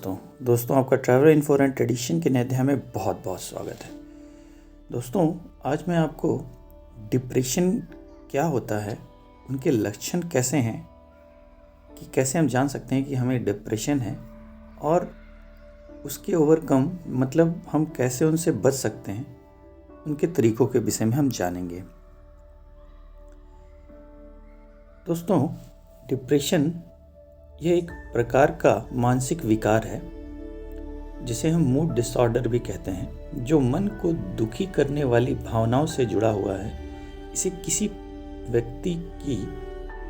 दोस्तों आपका travel info and tradition के नए अध्याय में बहुत बहुत स्वागत है। दोस्तों आज मैं आपको डिप्रेशन क्या होता है, उनके लक्षण कैसे हैं, कि कैसे हम जान सकते हैं कि हमें डिप्रेशन है और उसके ओवरकम मतलब हम कैसे उनसे बच सकते हैं, उनके तरीकों के विषय में हम जानेंगे। दोस्तों डिप्रेशन यह एक प्रकार का मानसिक विकार है जिसे हम मूड डिसऑर्डर भी कहते हैं, जो मन को दुखी करने वाली भावनाओं से जुड़ा हुआ है। इसे किसी व्यक्ति की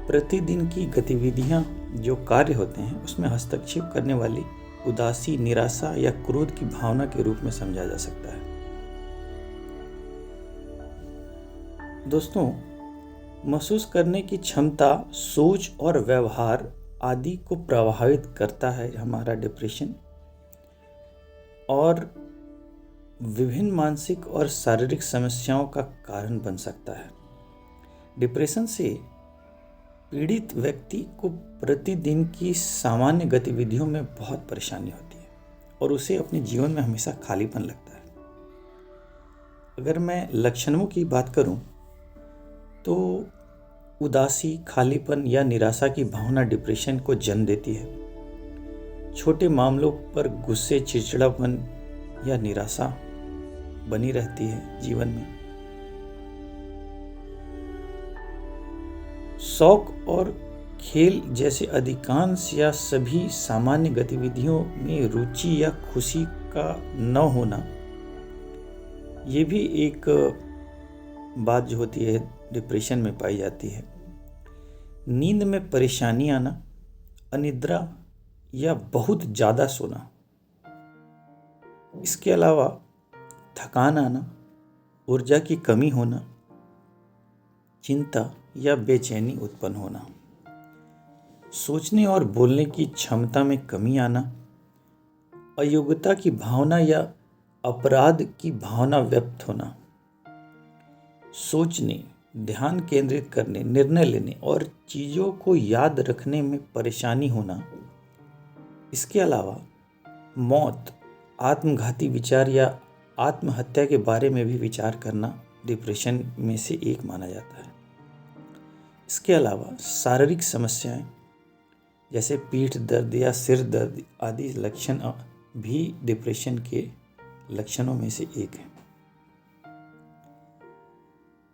प्रतिदिन की गतिविधियां जो कार्य होते हैं उसमें हस्तक्षेप करने वाली उदासी, निराशा या क्रोध की भावना के रूप में समझा जा सकता है। दोस्तों महसूस करने की क्षमता, सोच और व्यवहार आदि को प्रभावित करता है हमारा डिप्रेशन, और विभिन्न मानसिक और शारीरिक समस्याओं का कारण बन सकता है। डिप्रेशन से पीड़ित व्यक्ति को प्रतिदिन की सामान्य गतिविधियों में बहुत परेशानी होती है और उसे अपने जीवन में हमेशा खालीपन लगता है। अगर मैं लक्षणों की बात करूं तो उदासी, खालीपन या निराशा की भावना डिप्रेशन को जन्म देती है। छोटे मामलों पर गुस्से, चिड़चिड़ापन या निराशा बनी रहती है जीवन में। शौक और खेल जैसे अधिकांश या सभी सामान्य गतिविधियों में रुचि या खुशी का न होना, ये भी एक बात जो होती है डिप्रेशन में पाई जाती है। नींद में परेशानी आना, अनिद्रा या बहुत ज़्यादा सोना, इसके अलावा थकान आना, ऊर्जा की कमी होना, चिंता या बेचैनी उत्पन्न होना, सोचने और बोलने की क्षमता में कमी आना, अयोग्यता की भावना या अपराध की भावना व्यक्त होना, सोचने, ध्यान केंद्रित करने, निर्णय लेने और चीज़ों को याद रखने में परेशानी होना। इसके अलावा मौत, आत्मघाती विचार या आत्महत्या के बारे में भी विचार करना डिप्रेशन में से एक माना जाता है। इसके अलावा शारीरिक समस्याएं जैसे पीठ दर्द या सिर दर्द आदि लक्षण भी डिप्रेशन के लक्षणों में से एक है।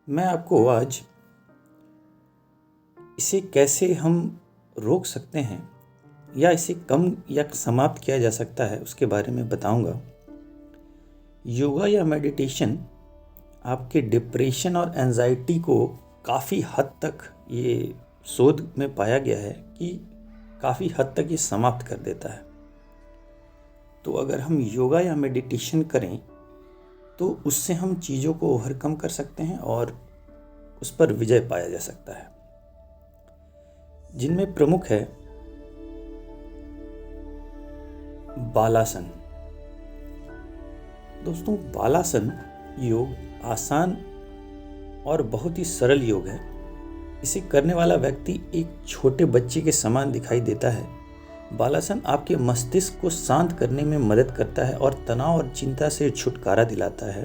मैं आपको आज इसे कैसे हम रोक सकते हैं या इसे कम या समाप्त किया जा सकता है उसके बारे में बताऊंगा। योगा या मेडिटेशन आपके डिप्रेशन और एंजाइटी को काफ़ी हद तक, ये शोध में पाया गया है कि काफ़ी हद तक ये समाप्त कर देता है। तो अगर हम योगा या मेडिटेशन करें तो उससे हम चीज़ों को ओवरकम कर सकते हैं और उस पर विजय पाया जा सकता है, जिनमें प्रमुख है बालासन। दोस्तों बालासन योग आसान और बहुत ही सरल योग है। इसे करने वाला व्यक्ति एक छोटे बच्चे के समान दिखाई देता है। बालासन आपके मस्तिष्क को शांत करने में मदद करता है और तनाव और चिंता से छुटकारा दिलाता है।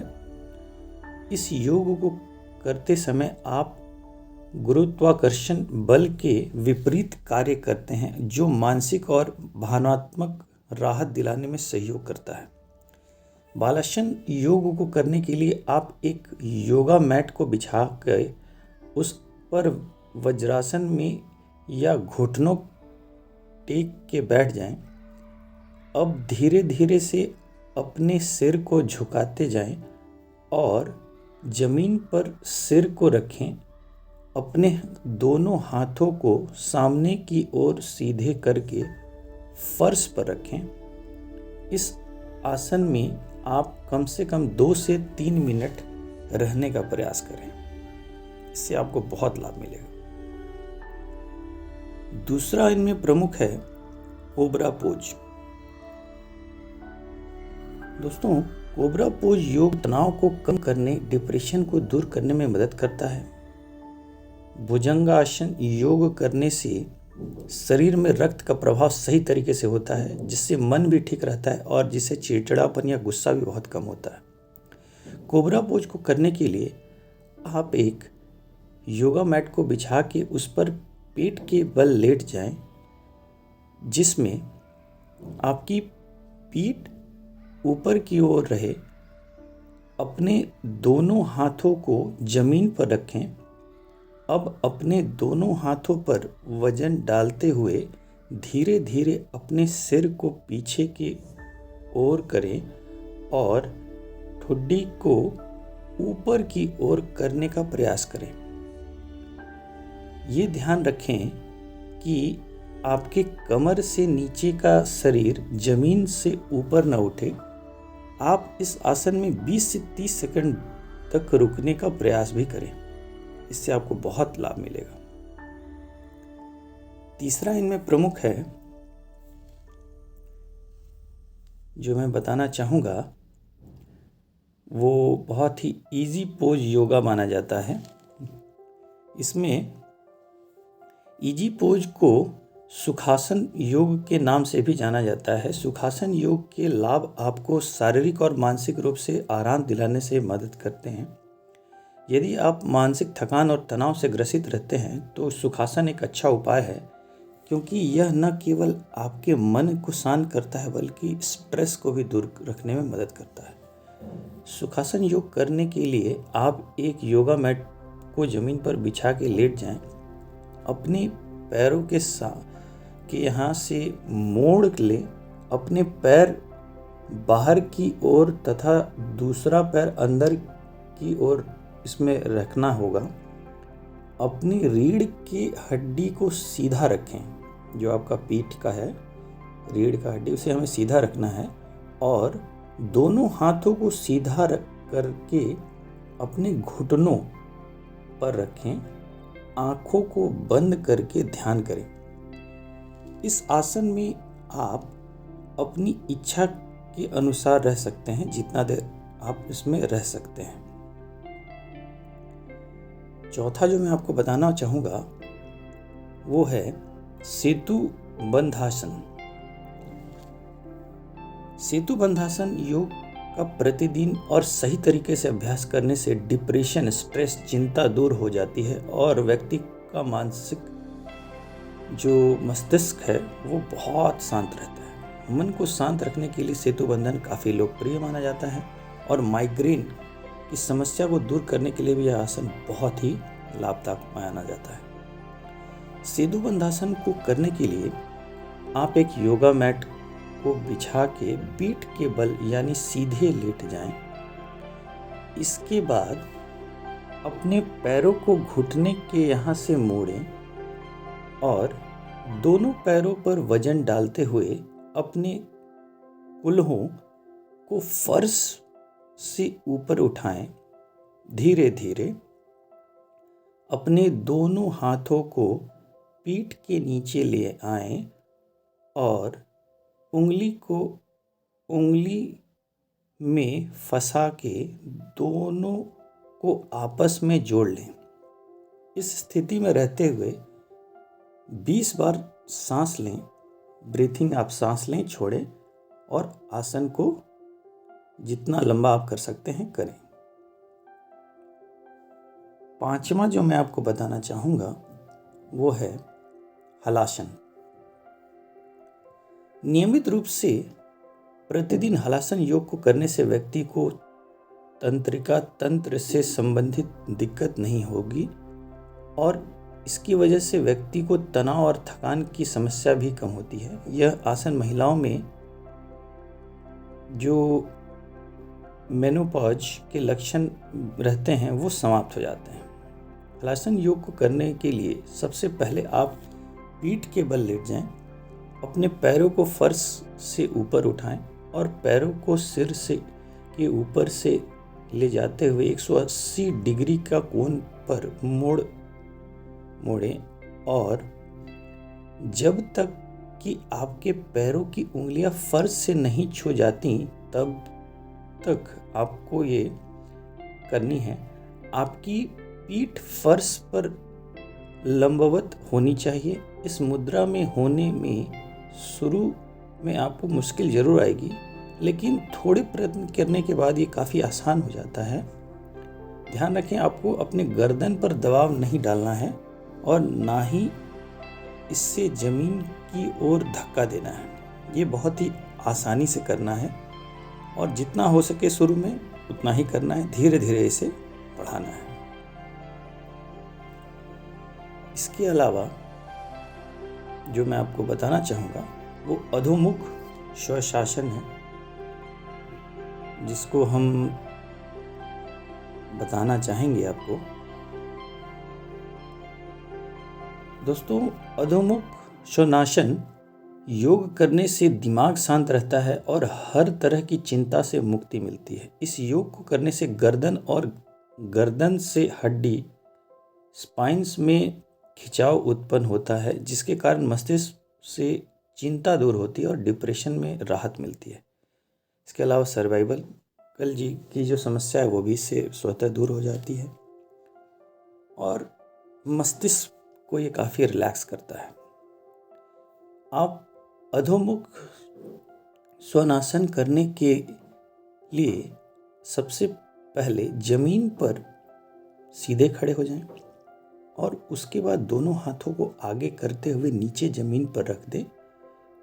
इस योग को करते समय आप गुरुत्वाकर्षण बल के विपरीत कार्य करते हैं, जो मानसिक और भावनात्मक राहत दिलाने में सहयोग करता है। बालासन योग को करने के लिए आप एक योगा मैट को बिछा कर उस पर वज्रासन में या घुटनों टेक के बैठ जाएं। अब धीरे धीरे से अपने सिर को झुकाते जाएं और जमीन पर सिर को रखें। अपने दोनों हाथों को सामने की ओर सीधे करके फर्श पर रखें। इस आसन में आप कम से कम 2 से 3 मिनट रहने का प्रयास करें। इससे आपको बहुत लाभ मिलेगा। दूसरा इनमें प्रमुख है कोबरा पोज। दोस्तों कोबरा पोज योग तनाव को कम करने, डिप्रेशन को दूर करने में मदद करता है। भुजंगासन योग करने से शरीर में रक्त का प्रवाह सही तरीके से होता है, जिससे मन भी ठीक रहता है और जिससे चिड़चिड़ापन या गुस्सा भी बहुत कम होता है। कोबरा पोज को करने के लिए आप एक योगा मैट को बिछा के उस पर पेट के बल लेट जाएं, जिसमें आपकी पीठ ऊपर की ओर रहे। अपने दोनों हाथों को जमीन पर रखें। अब अपने दोनों हाथों पर वजन डालते हुए धीरे धीरे अपने सिर को पीछे की ओर करें और ठुड्डी को ऊपर की ओर करने का प्रयास करें। ये ध्यान रखें कि आपके कमर से नीचे का शरीर जमीन से ऊपर न उठे। आप इस आसन में 20 से 30 सेकंड तक रुकने का प्रयास भी करें। इससे आपको बहुत लाभ मिलेगा। तीसरा इनमें प्रमुख है जो मैं बताना चाहूँगा, वो बहुत ही इजी पोज योगा माना जाता है। इसमें इजी पोज को सुखासन योग के नाम से भी जाना जाता है। सुखासन योग के लाभ आपको शारीरिक और मानसिक रूप से आराम दिलाने से मदद करते हैं। यदि आप मानसिक थकान और तनाव से ग्रसित रहते हैं तो सुखासन एक अच्छा उपाय है, क्योंकि यह न केवल आपके मन को शांत करता है बल्कि स्ट्रेस को भी दूर रखने में मदद करता है। सुखासन योग करने के लिए आप एक योगा मैट को ज़मीन पर बिछा के लेट जाएं। अपने पैरों के यहाँ से मोड़ लें। अपने पैर बाहर की ओर तथा दूसरा पैर अंदर की ओर इसमें रखना होगा। अपनी रीढ़ की हड्डी को सीधा रखें। जो आपका पीठ का है, रीढ़ का हड्डी, उसे हमें सीधा रखना है और दोनों हाथों को सीधा रख करके अपने घुटनों पर रखें। आँखों को बंद करके ध्यान करें। इस आसन में आप अपनी इच्छा के अनुसार रह सकते हैं, जितना देर आप इसमें रह सकते हैं। चौथा जो मैं आपको बताना चाहूँगा वो है सेतु बंधासन। सेतु बंधासन योग का प्रतिदिन और सही तरीके से अभ्यास करने से डिप्रेशन, स्ट्रेस, चिंता दूर हो जाती है और व्यक्ति का मानसिक जो मस्तिष्क है वो बहुत शांत रहता है। मन को शांत रखने के लिए सेतु बंधन काफ़ी लोकप्रिय माना जाता है और माइग्रेन की समस्या को दूर करने के लिए भी यह आसन बहुत ही लाभदायक माना जाता है। सेतु बंधासन को करने के लिए आप एक योगा मैट को बिछा के पीठ के बल यानी सीधे लेट जाएं। इसके बाद अपने पैरों को घुटने के यहाँ से मोड़ें और दोनों पैरों पर वजन डालते हुए अपने कुल्हों को फर्श से ऊपर उठाएं। धीरे धीरे अपने दोनों हाथों को पीठ के नीचे ले आएं और उंगली को उंगली में फंसा के दोनों को आपस में जोड़ लें। इस स्थिति में रहते हुए 20 बार सांस लें। ब्रीथिंग, आप सांस लें, छोड़ें और आसन को जितना लंबा आप कर सकते हैं करें। पांचवा जो मैं आपको बताना चाहूँगा वो है हलासन। नियमित रूप से प्रतिदिन हलासन योग को करने से व्यक्ति को तंत्रिका तंत्र से संबंधित दिक्कत नहीं होगी और इसकी वजह से व्यक्ति को तनाव और थकान की समस्या भी कम होती है। यह आसन महिलाओं में जो मेनोपॉज के लक्षण रहते हैं वो समाप्त हो जाते हैं। हलासन योग को करने के लिए सबसे पहले आप पीठ के बल लेट जाएं। अपने पैरों को फर्श से ऊपर उठाएं और पैरों को सिर से के ऊपर से ले जाते हुए 180 डिग्री का कोण पर मोड़ें और जब तक कि आपके पैरों की उंगलियां फर्श से नहीं छू जाती तब तक आपको ये करनी है। आपकी पीठ फर्श पर लंबवत होनी चाहिए। इस मुद्रा में होने में शुरू में आपको मुश्किल ज़रूर आएगी, लेकिन थोड़े प्रयत्न करने के बाद ये काफ़ी आसान हो जाता है। ध्यान रखें, आपको अपने गर्दन पर दबाव नहीं डालना है और ना ही इससे ज़मीन की ओर धक्का देना है। ये बहुत ही आसानी से करना है और जितना हो सके शुरू में उतना ही करना है, धीरे धीरे इसे बढ़ाना है। इसके अलावा जो मैं आपको बताना चाहूँगा वो अधोमुख स्वशासन है, जिसको हम बताना चाहेंगे आपको। दोस्तों, अधोमुख स्वनासन योग करने से दिमाग शांत रहता है और हर तरह की चिंता से मुक्ति मिलती है। इस योग को करने से गर्दन और गर्दन से हड्डी स्पाइन्स में खिंचाव उत्पन्न होता है, जिसके कारण मस्तिष्क से चिंता दूर होती है और डिप्रेशन में राहत मिलती है। इसके अलावा सर्वाइवल जी की जो समस्या है वो भी इससे स्वतः दूर हो जाती है और मस्तिष्क को ये काफ़ी रिलैक्स करता है। आप अधोमुख स्वनासन करने के लिए सबसे पहले जमीन पर सीधे खड़े हो जाएं और उसके बाद दोनों हाथों को आगे करते हुए नीचे जमीन पर रख दें।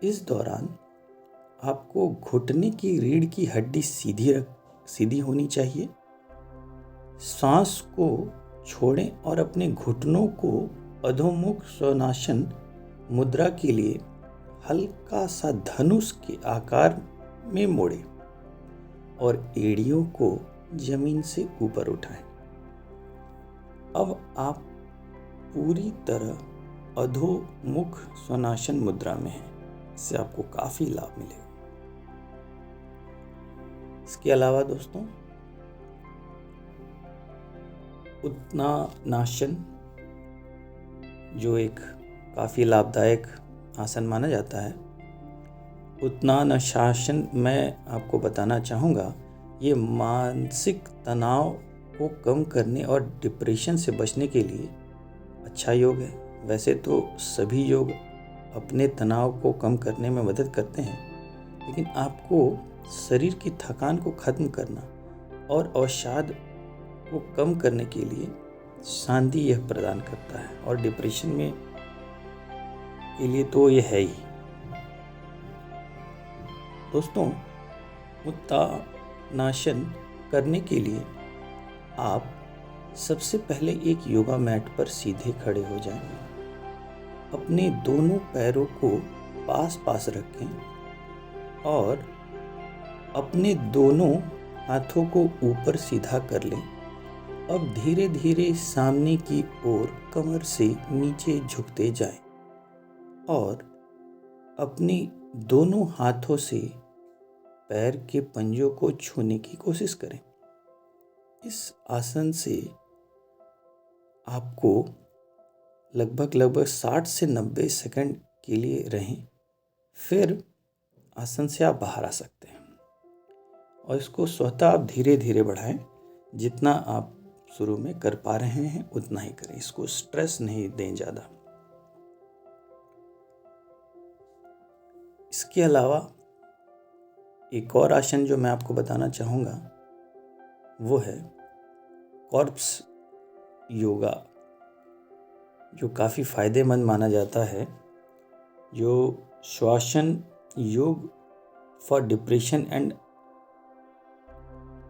इस दौरान आपको घुटने की रीढ़ की हड्डी सीधी होनी चाहिए। सांस को छोड़ें और अपने घुटनों को अधोमुख स्वनासन मुद्रा के लिए हल्का सा धनुष के आकार में मोड़ें और एड़ियों को जमीन से ऊपर उठाएं। अब आप पूरी तरह अधोमुख स्वनासन मुद्रा में हैं। इससे आपको काफ़ी लाभ मिलेगा। इसके अलावा दोस्तों, उत्तानासन जो एक काफ़ी लाभदायक आसन माना जाता है। उत्तानासन मैं आपको बताना चाहूँगा, ये मानसिक तनाव को कम करने और डिप्रेशन से बचने के लिए अच्छा योग है। वैसे तो सभी योग अपने तनाव को कम करने में मदद करते हैं, लेकिन आपको शरीर की थकान को खत्म करना और अवसाद को कम करने के लिए शांति यह प्रदान करता है और डिप्रेशन में के लिए तो यह है ही। दोस्तों, उत्तानासन करने के लिए आप सबसे पहले एक योगा मैट पर सीधे खड़े हो जाएं। अपने दोनों पैरों को पास पास रखें और अपने दोनों हाथों को ऊपर सीधा कर लें। अब धीरे धीरे सामने की ओर कमर से नीचे झुकते जाएं और अपने दोनों हाथों से पैर के पंजों को छूने की कोशिश करें। इस आसन से आपको लगभग 60 से 90 सेकंड के लिए रहें, फिर आसन से आप बाहर आ सकते हैं और इसको स्वतः आप धीरे धीरे बढ़ाएं। जितना आप शुरू में कर पा रहे हैं उतना ही करें, इसको स्ट्रेस नहीं दें ज़्यादा। इसके अलावा एक और आसन जो मैं आपको बताना चाहूँगा वो है कॉर्प्स योगा, जो काफ़ी फ़ायदेमंद माना जाता है, जो श्वासन योग फॉर डिप्रेशन एंड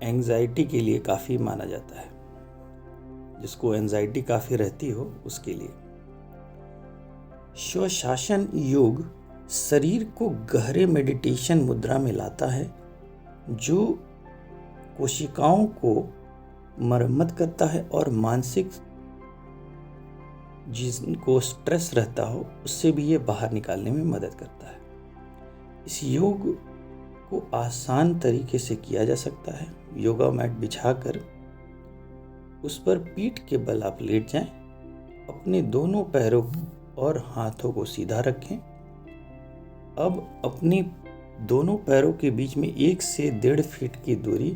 एंजाइटी के लिए काफ़ी माना जाता है। जिसको एंजाइटी काफ़ी रहती हो उसके लिए स्वशासन योग शरीर को गहरे मेडिटेशन मुद्रा में लाता है, जो कोशिकाओं को मरम्मत करता है और मानसिक जिनको स्ट्रेस रहता हो उससे भी ये बाहर निकालने में मदद करता है। इस योग को आसान तरीके से किया जा सकता है। योगा मैट बिछाकर उस पर पीठ के बल आप लेट जाएं, अपने दोनों पैरों और हाथों को सीधा रखें। अब अपने दोनों पैरों के बीच में 1 से 1.5 फीट की दूरी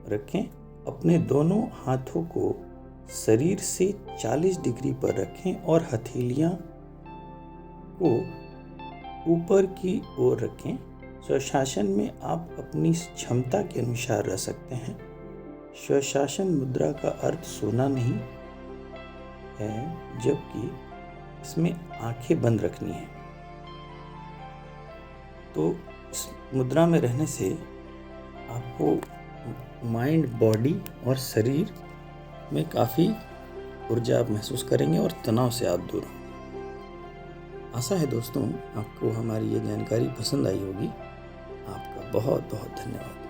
रखें। अपने दोनों हाथों को शरीर से 40 डिग्री पर रखें और हथेलियां को ऊपर की ओर रखें। स्वशासन में आप अपनी क्षमता के अनुसार रह सकते हैं। स्वशासन मुद्रा का अर्थ सोना नहीं है, जबकि इसमें आंखें बंद रखनी है। तो इस मुद्रा में रहने से आपको माइंड, बॉडी और शरीर में काफ़ी ऊर्जा आप महसूस करेंगे और तनाव से आप दूर होंगे। आशा है दोस्तों आपको हमारी ये जानकारी पसंद आई होगी। आपका बहुत बहुत धन्यवाद।